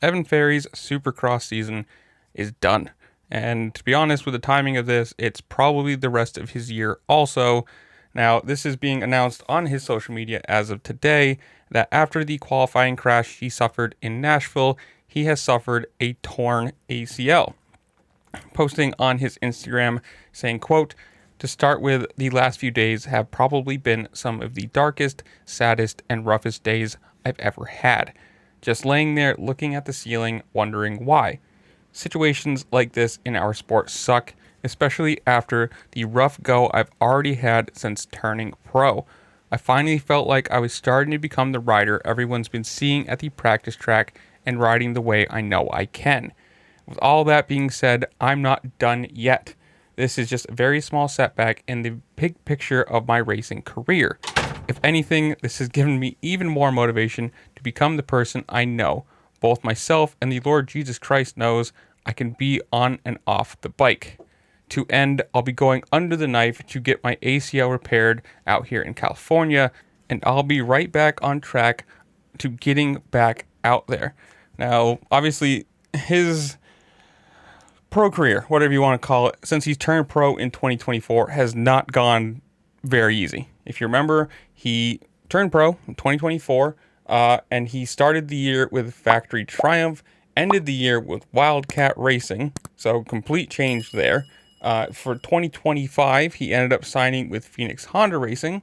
Evan Ferry's Supercross season is done. And to be honest with the timing of this, it's probably the rest of his year also. Now, this is being announced on his social media as of today that after the qualifying crash he suffered in Nashville, he has suffered a torn ACL. Posting on his Instagram saying, quote, "To start with, the last few days have probably been some of the darkest, saddest, and roughest days I've ever had. Just laying there looking at the ceiling, wondering why. Situations like this in our sport suck, especially after the rough go I've already had since turning pro. I finally felt like I was starting to become the rider everyone's been seeing at the practice track and riding the way I know I can. With all that being said, I'm not done yet. This is just a very small setback in the big picture of my racing career. If anything, this has given me even more motivation to become the person I know, both myself and the Lord Jesus Christ knows I can be on and off the bike. To end, I'll be going under the knife to get my ACL repaired out here in California, and I'll be right back on track to getting back out there." Now, obviously, his pro career, whatever you want to call it, since he's turned pro in 2024, has not gone very easy. If you remember, he turned pro in 2024, and he started the year with Factory Triumph, ended the year with Wildcat Racing, so complete change there. For 2025, he ended up signing with Phoenix Honda Racing,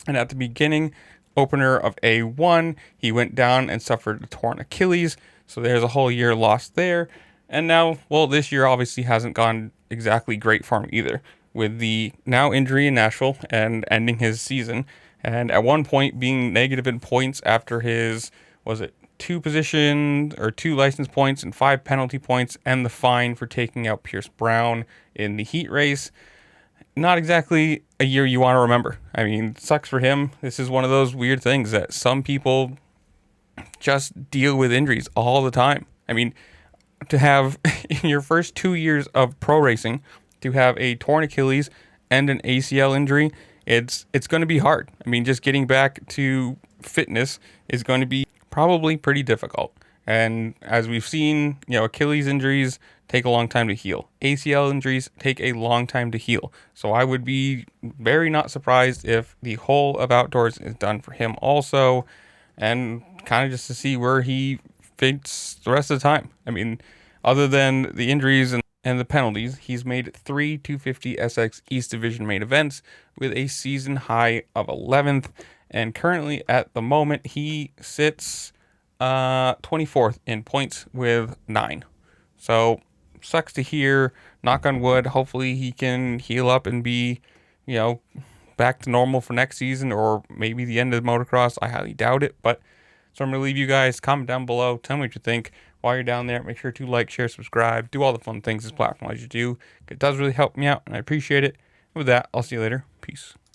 and at the beginning, opener of A1, he went down and suffered a torn Achilles, so there's a whole year lost there. And now, well, this year obviously hasn't gone exactly great for him either, with the now injury in Nashville and ending his season, and at one point being negative in points after his, was it 2 license points and 5 penalty points, and the fine for taking out Pierce Brown in the heat race. Not exactly a year you want to remember. I mean, sucks for him. This is one of those weird things that some people just deal with injuries all the time. I mean, to have in your first 2 years of pro racing, to have a torn Achilles and an ACL injury, it's going to be hard. I mean, just getting back to fitness is going to be probably pretty difficult. And as we've seen, Achilles injuries take a long time to heal. ACL injuries take a long time to heal. So I would be very not surprised if the whole of outdoors is done for him also, and kind of just to see where he fits the rest of the time. I mean, other than the injuries and the penalties, he's made 3 250 SX East Division main events with a season high of 11th. And currently at the moment, he sits 24th in points with 9. So sucks to hear. Knock on wood. Hopefully he can heal up and be, back to normal for next season, or maybe the end of motocross. I highly doubt it, but so I'm going to leave you guys. Comment down below. Tell me what you think. While you're down there, make sure to like, share, subscribe. Do all the fun things this platform allows you to do. It does really help me out, and I appreciate it. With that, I'll see you later. Peace.